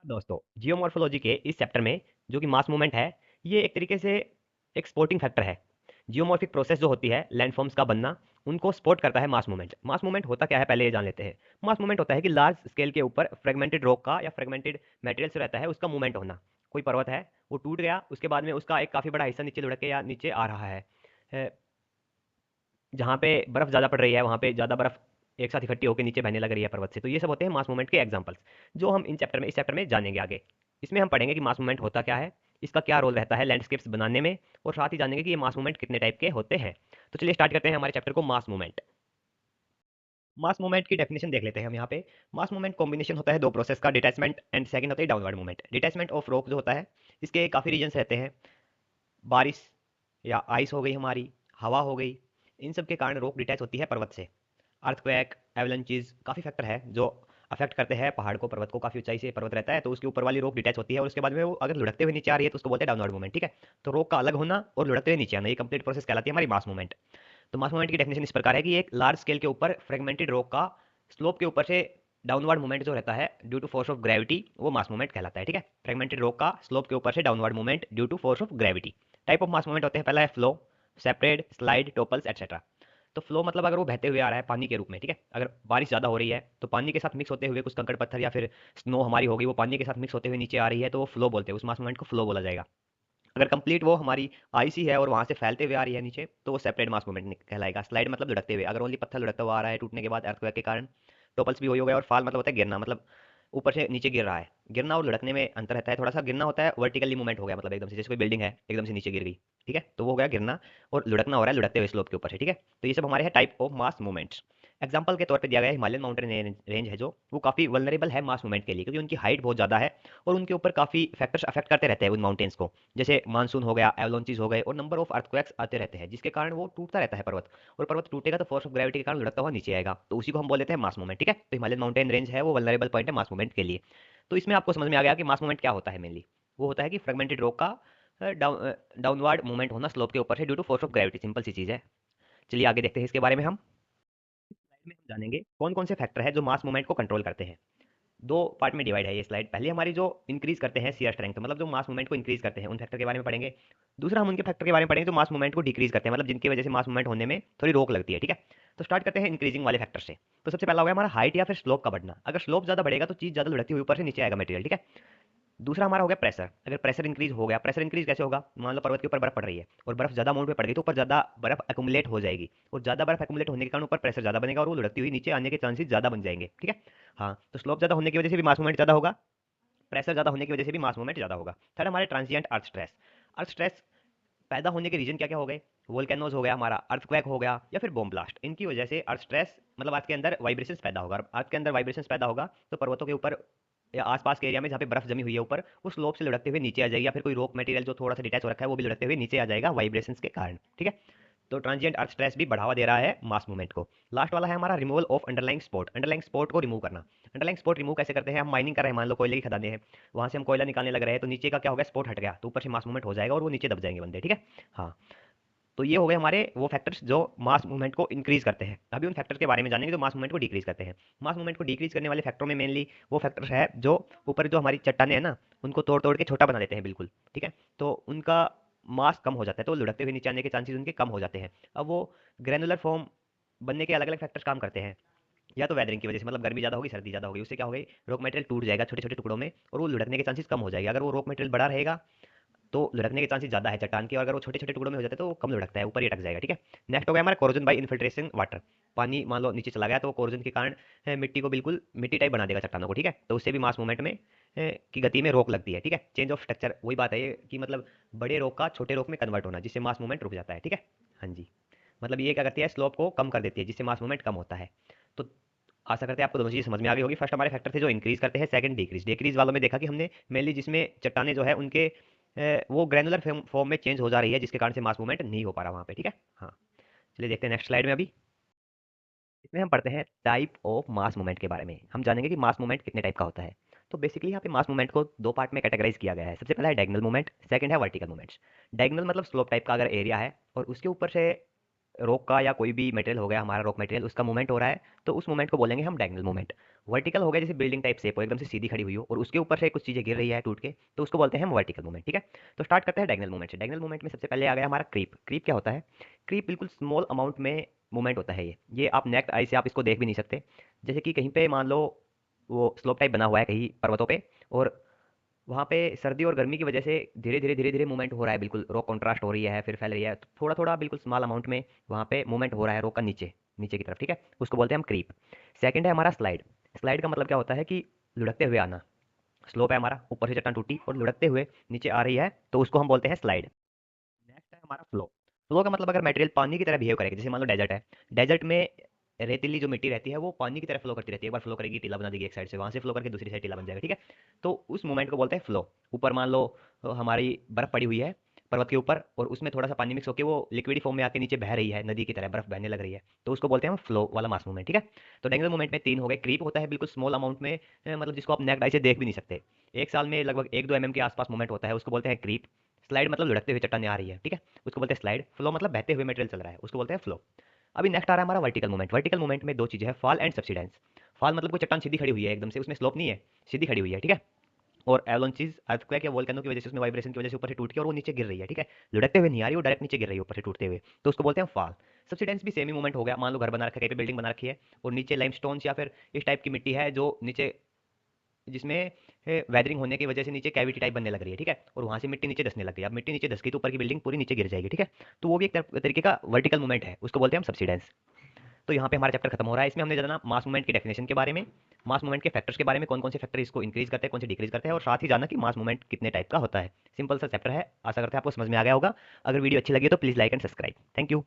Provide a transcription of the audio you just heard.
दोस्तों, जियोमॉर्फोलॉजी के इस चैप्टर में जो कि मास मूवमेंट है, ये एक तरीके से एक सपोर्टिंग फैक्टर है। जियोमॉर्फिक प्रोसेस जो होती है लैंडफॉर्म्स का बनना, उनको सपोर्ट करता है मास मूवमेंट। मास मूवमेंट होता क्या है पहले ये जान लेते हैं। मास मूवमेंट होता है कि लार्ज स्केल के ऊपर फ्रेगमेंटेड रॉक का या फ्रेगमेंटेड मटेरियल से रहता है उसका मूवमेंट होना। कोई पर्वत है, वो टूट गया, उसके बाद में उसका एक काफ़ी बड़ा हिस्सा नीचे लुढ़क के या नीचे आ रहा है। जहाँ पे बर्फ ज़्यादा पड़ रही है वहाँ पे ज़्यादा बर्फ एक साथ इकट्ठी होकर नीचे बहने लग रही है पर्वत से। तो ये सब होते हैं मास मूवमेंट के एग्जांपल्स, जो हम इस चैप्टर में जानेंगे आगे। इसमें हम पढ़ेंगे कि मास मूवमेंट होता क्या है, इसका क्या रोल रहता है लैंडस्केप्स बनाने में, और साथ ही जानेंगे कि ये मास मूवमेंट कितने टाइप के होते हैं। तो चलिए स्टार्ट करते हैं हमारे चैप्टर को, मास मूवमेंट। मास मूवमेंट की डेफिनेशन देख लेते हैं हम यहाँ पे। मास मूवमेंट कॉम्बिनेशन होता है दो प्रोसेस का, डिटैचमेंट एंड सेकंड होता है downward movement. Detachment of rock जो होता है, इसके काफ़ी रीजन्स रहते हैं। बारिश या आइस हो गई हमारी, हवा हो गई, इन सब के कारण रॉक डिटैच होती है पर्वत से। अर्थक्वेक, एवलंचेस, काफ़ी फैक्टर है जो अफेक्ट करते हैं पहाड़ को, पर्वत को। काफ़ी ऊंचाई से पर्वत रहता है तो उसके ऊपर वाली रॉक डिटैच होती है, और उसके बाद में वो अगर लुढ़कते हुए नीचे आ रही है तो उसको बोलते हैं डाउनवर्ड मूवमेंट। ठीक है, तो रॉक का अलग होना और लुढ़कते हुए नीचे आना, ये कंप्लीट प्रोसेस कहलाती है हमारी मास मूवमेंट। तो मास मूवमेंट की डेफिनेशन इस प्रकार है कि एक लार्ज स्केल के ऊपर फ्रेगमेंटेड रॉक का स्लोप के ऊपर से डाउनवर्ड मूवमेंट जो रहता है due to force of gravity, वो मास मूवमेंट कहलाता है। ठीक है, फ्रेगमेंटेड रॉक का स्लोप के ऊपर से downward movement due to force of gravity. Type of mass movement होते हैं, पहला है flow, separate, slide, topples etcetera. तो फ्लो मतलब अगर वो बहते हुए आ रहा है पानी के रूप में, ठीक है, अगर बारिश ज़्यादा हो रही है तो पानी के साथ मिक्स होते हुए कुछ कंकड़ पत्थर या फिर स्नो हमारी हो गई, वो पानी के साथ मिक्स होते हुए नीचे आ रही है, तो वो फ्लो बोलते हैं, उस मास मूवमेंट को फ्लो बोला जाएगा। अगर कंप्लीट वो हमारी आईसी है और वहां से फैलते हुए आ रही है नीचे, तो वो सेपरेट मास मूवमेंट कहलाएगा। स्लाइड मतलब लुढ़कते हुए, अगर ओनली पत्थर लुढ़कता हुआ आ रहा है टूटने के बाद अर्थक्वेक के कारण। टोपल्स भी वही हो गया, और फॉल मतलब होता है गिरना, मतलब ऊपर से नीचे गिर रहा है। गिरना और लुढ़कने में अंतर रहता है थोड़ा सा। गिरना होता है वर्टिकली मूवमेंट हो गया, मतलब एकदम से, जैसे कोई बिल्डिंग है एकदम से नीचे गिर गई, ठीक है, तो वो हो गया गिरना। और लुढ़कना हो रहा है लुढ़कते हुए स्लोप के ऊपर से। ठीक है, तो ये सब हमारे हैं type of mass movements. Example के तौर पे दिया गया हिमालयन माउंटेन रेंज है जो, वो काफ़ी वल्नरेबल है मास मूवमेंट के लिए, क्योंकि उनकी हाइट बहुत ज़्यादा है और उनके ऊपर काफ़ी फैक्टर्स अफेक्ट करते रहते हैं उन माउंटेन्स को। जैसे मानसून हो गया, एवलांचेस हो गए, और नंबर ऑफ अर्थक्वेक्स आते रहते हैं, जिसके कारण वो टूटता रहता है पर्वत। और पर्वत टूटेगा तो फोर्स ऑफ ग्रेविटी के कारण लुढ़कता हुआ नीचे आएगा, तो उसी को हम बोल देते हैं मास मूवमेंट। ठीक है, तो हिमालयन माउंटेन रेंज है वो वल्नरेबल पॉइंट है मास मूवमेंट के लिए। तो इसमें आपको समझ में आ गया कि मास मूवमेंट क्या होता है मेनली। वो होता है कि फ्रेगमेंटेड रॉक का डाउनवर्ड मूवमेंट होना स्लोप के ऊपर से due to force of gravity, simple सी चीज़ है। चलिए आगे देखते हैं इसके बारे में हम। स्लाइड में हम जानेंगे कौन कौन से फैक्टर है जो मास मूवमेंट को कंट्रोल करते हैं। दो पार्ट में डिवाइड है ये स्लाइड। पहले हमारी जो इंक्रीज करते हैं सीयर स्ट्रेंथ, मतलब जो मास मूवमेंट को इंक्रीज करते हैं, उन फैक्टर के बारे में पढ़ेंगे। दूसरा हम उनके फैक्टर के बारे में पढ़ेंगे जो मास मूवमेंट को डिक्रीज करते हैं, मतलब जिनकी वजह से मास मूवमेंट होने में थोड़ी रोक लगती है। ठीक है, तो स्टार्ट करते हैं इंक्रीजिंग वाले फैक्टर से। तो सबसे पहला हो गया हमारा हाइट या फिर स्लोप का बढ़ना। अगर स्लोप ज्यादा बढ़ेगा तो चीज ज्यादा लुढ़कती हुई ऊपर से नीचे आएगा मटेरियल। ठीक है, दूसरा हमारा हो गया प्रेशर। अगर प्रेशर इंक्रीज हो गया, प्रेशर इंक्रीज कैसे होगा, मान लो पर्वत के ऊपर बर्फ पड़ रही है और बर्फ ज्यादा अमाउंट में पड़ गई, तो ऊपर ज्यादा बर्फ एक्युमुलेट हो जाएगी, और ज्यादा बर्फ एक्युमुलेट होने के कारण ऊपर प्रेशर ज्यादा बनेगा और वो लुढ़कती हुई नीचे आने के चांसेस ज्यादा बन जाएंगे। ठीक है, हाँ, तो स्लोप ज्यादा होने की वजह से भी मास मूवमेंट ज्यादा होगा, प्रेशर ज्यादा होने की वजह से भी मास मूवमेंट ज्यादा होगा। थर्ड हमारे ट्रांसिएंट अर्थ स्ट्रेस। अर्थ स्ट्रेस पैदा होने के रीजन क्या क्या हो गए, वोल्केनोज हो गया हमारा, अर्थक्वेक हो गया, या फिर बॉम्ब ब्लास्ट। इनकी वजह से अर्थ स्ट्रेस मतलब अर्थ के अंदर वाइब्रेशंस पैदा होगा। अर्थ के अंदर वाइब्रेशंस पैदा होगा तो पर्वतों के ऊपर या आसपास के एरिया में जहाँ पे बर्फ जमी हुई है ऊपर, उस स्लोप से लुढ़कते हुए नीचे आ जाएगी, या फिर कोई रॉक मटेरियल जो थोड़ा सा डिटैच हो रखा है वो भी लुढ़कते हुए नीचे आ जाएगा वाइब्रेशंस के कारण। ठीक है, तो ट्रांजिएंट अर्थ स्ट्रेस भी बढ़ावा दे रहा है मास मूवमेंट को। लास्ट वाला है हमारा removal of underlying spot. Underlying spot को रिमूव करना। अंडरलाइंग स्पॉट रिमूव कैसे करते हैं, हम माइनिंग कर रहे हैं, मान लो कोयले की खदानें हैं, वहां से हम कोयला निकालने लग रहे हैं, तो नीचे का क्या होगा, स्पॉट हट गया, तो ऊपर से मास मूवमेंट हो जाएगा और वो नीचे दब जाएंगे बंदे। ठीक है, हाँ, तो ये हो गए हमारे वो फैक्टर्स जो मास मूवमेंट को इंक्रीज करते हैं। अभी उन फैक्टर्स के बारे में जानेंगे जो मास मूवमेंट को डिक्रीज करते हैं। मास मूवमेंट को डिक्रीज करने वाले फैक्टरों में मेनली वो फैक्टर्स है जो ऊपर जो हमारी चट्टाने हैं ना, उनको तोड़ तोड़ के छोटा बना देते हैं बिल्कुल। ठीक है, तो उनका मास कम हो जाता है, तो लुढ़कते हुए नीचे आने के चांसेस उनके कम हो जाते हैं। अब वो ग्रेनुलर फॉर्म बनने के अलग अलग फैक्टर्स काम करते हैं। या तो वेदरिंग की वजह से, मतलब गर्मी ज़्यादा होगी, सर्दी ज़्यादा होगी, उससे क्या हो गई, रॉक मटेरियल टूट जाएगा छोटे छोटे टुकड़ों में, और वो लुढ़कने के चांसेस कम हो जाएगा। अगर वो रॉक मटेरियल बड़ा रहेगा तो लुढ़कने के चांसेस ज़्यादा है चट्टान के, और अगर वो छोटे छोटे टुकड़ों में हो जाते हैं तो वो कम लुढ़कता है, ऊपर ही अटक जाएगा। ठीक है, नेक्स्ट हो गया हमारा कोरोजन बाई इन्फिल्ट्रेशन वाटर। पानी मान लो नीचे चला गया तो कोरोजन के कारण मिट्टी को बिल्कुल मिट्टी टाइप बना देगा चट्टानों को। ठीक है, तो उससे भी मास मूवमेंट में की गति में रोक लगती है। ठीक है, चेंज ऑफ स्ट्रक्चर, वही बात है ये कि मतलब बड़े रोक का छोटे रोक में कन्वर्ट होना, जिससे मास मूवमेंट रुक जाता है। ठीक है, हाँ जी, मतलब ये क्या करती है, स्लोप को कम कर देती है, जिससे मास मूवमेंट कम होता है। तो आशा करते हैं आपको दोनों चीज़ समझ में आ गई होगी। फर्स्ट हमारे फैक्टर थे जो इंक्रीज करते हैं, सेकंड डिक्रीज। डिक्रीज वालों में देखा कि हमने मेनली जिसमें चट्टाने जो है उनके वो ग्रैनुलर फॉर्म में चेंज हो जा रही है, जिसके कारण से मास मूवमेंट नहीं हो पा रहा वहाँ पे। ठीक है, हाँ, चलिए देखते हैं नेक्स्ट स्लाइड में। अभी इसमें हम पढ़ते हैं टाइप ऑफ मास मूवमेंट के बारे में। हम जानेंगे कि मास मूवमेंट कितने टाइप का होता है। तो बेसिकली यहाँ पे मास मूवमेंट को दो पार्ट में कैटेगराइज किया गया है। सबसे पहला है डायगोनल मूवमेंट, सेकंड है वर्टिकल मूवमेंट्स। डायगोनल मतलब स्लोप टाइप का अगर एरिया है और उसके ऊपर से रॉक का या कोई भी मटेरियल हो गया हमारा रॉक मटेरियल, उसका मूवमेंट हो रहा है, तो उस मूवमेंट को बोलेंगे हम डायगोनल मूवमेंट। वर्टिकल हो गया जैसे बिल्डिंग टाइप शेप हो, एकदम से सीधी खड़ी हुई हो और उसके ऊपर से कुछ चीजें गिर रही है टूट के, तो उसको बोलते हैं हम वर्टिकल मूवमेंट। ठीक है, तो स्टार्ट करते हैं डायगोनल मूवमेंट से। डायगोनल मूवमेंट में सबसे पहले आ गया हमारा क्रीप। क्रीप क्या होता है? क्रीप बिल्कुल स्मॉल अमाउंट में मूवमेंट होता है। ये आप नेक्ट आई से आप इसको देख भी नहीं सकते। जैसे कि कहीं पे मान लो वो स्लोप टाइप बना हुआ है कहीं पर्वतों पे, और वहाँ पे सर्दी और गर्मी की वजह से धीरे धीरे मूवमेंट हो रहा है, बिल्कुल रॉक कॉन्ट्रास्ट हो रही है, फिर फैल रही है, तो थोड़ा थोड़ा बिल्कुल स्मॉल अमाउंट में वहाँ पे मूवमेंट हो रहा है रॉक का नीचे नीचे की तरफ। ठीक है, उसको बोलते हैं हम क्रीप। सेकंड है हमारा स्लाइड। स्लाइड का मतलब क्या होता है कि लुढ़कते हुए आना। स्लोप है हमारा, ऊपर से चट्टान टूटी और लुढ़कते हुए नीचे आ रही है, तो उसको हम बोलते हैं स्लाइड। नेक्स्ट है हमारा फ्लो। फ्लो का मतलब अगर मटेरियल पानी की तरह बिहेव करेगा, जैसे मान लो डेजर्ट है, डेजर्ट में रेतीली जो मिट्टी रहती है वो पानी की तरह फ्लो करती रहती है। एक बार फ्लो करेगी, टीला बना देगी एक साइड से, वहां से फ्लो करके दूसरी साइड टीला बन जाएगा। ठीक है, तो उस मूवमेंट को बोलते हैं फ्लो। ऊपर मान लो हमारी बर्फ पड़ी हुई है पर्वत के ऊपर, और उसमें थोड़ा सा पानी मिक्स होकर वो लिक्विड फॉर्म में आके नीचे बह रही है, नदी की तरह बर्फ बहने लग रही है, तो उसको बोलते हैं हम फ्लो वाला मास मूवमेंट। ठीक है, तो डायगोनल मूवमेंट में तीन हो गए। क्रीप होता है बिल्कुल स्मॉल अमाउंट में, मतलब जिसको आप नेक्ड आई से देख भी नहीं सकते, एक साल में लगभग 1-2 mm के आसपास मूवमेंट होता है, उसको बोलते हैं क्रीप। स्लाइड मतलब लुढ़कते हुए चट्टाने आ रही है, ठीक है, उसको बोलते हैं स्लाइड। फ्लो मतलब बहते हुए मटेरियल चल रहा है, उसको बोलते हैं फ्लो। अभी नेक्स्ट आ रहा है हमारा वर्टिकल मूवमेंट। वर्टिकल मूवमेंट में दो चीजें हैं, फॉल एंड सब्सिडेंस। फॉल मतलब कोई चट्टान सीधी खड़ी हुई है एकदम से, उसमें स्लोप नहीं है, सीधी खड़ी हुई है। ठीक है, और एवलांचेस अर्थक्वेक या वोल्केनो की वजह से उसमें वाइब्रेशन की वजह से ऊपर से टूट के और वो नीचे गिर रही है। ठीक है, लुढ़कते हुए नहीं आ रही, वो डायरेक्ट नीचे गिर रही है ऊपर से टूटते हुए, तो उसको बोलते हैं फॉल। सब्सिडेंस भी सेम ही मूवमेंट हो गया। मान लो घर बना रखा है, कहीं पे बिल्डिंग बना रखी है और नीचे लाइमस्टोन या फिर इस टाइप की मिट्टी है जो नीचे, जिसमें वेदरिंग होने की वजह से नीचे कैविटी टाइप बनने लग रही है। ठीक है, और वहां से मिट्टी नीचे धसने लग गई। अब मिट्टी नीचे धस गई तो ऊपर की बिल्डिंग पूरी नीचे गिर जाएगी। ठीक है, तो वो भी एक तरीके का वर्टिकल मूवमेंट है, उसको बोलते हैं हम सब्सिडेंस। तो यहाँ पे हमारा चैप्टर खत्म हो रहा है। इसमें हमने जाना मास मूवमेंट की डेफिनेशन के बारे में, मास मूवमेंट के फैक्टर्स के बारे में, कौन कौन से फैक्टर इसको इंक्रीज करते हैं, कौन से डिक्रीज करते हैं, और साथ ही जाना कि मास मूवमेंट कितने टाइप का होता है। सिंपल सा चैप्टर है, आशा करते हैं आपको समझ में आ गया होगा। अगर वीडियो अच्छी लगी तो please like and subscribe. Thank you.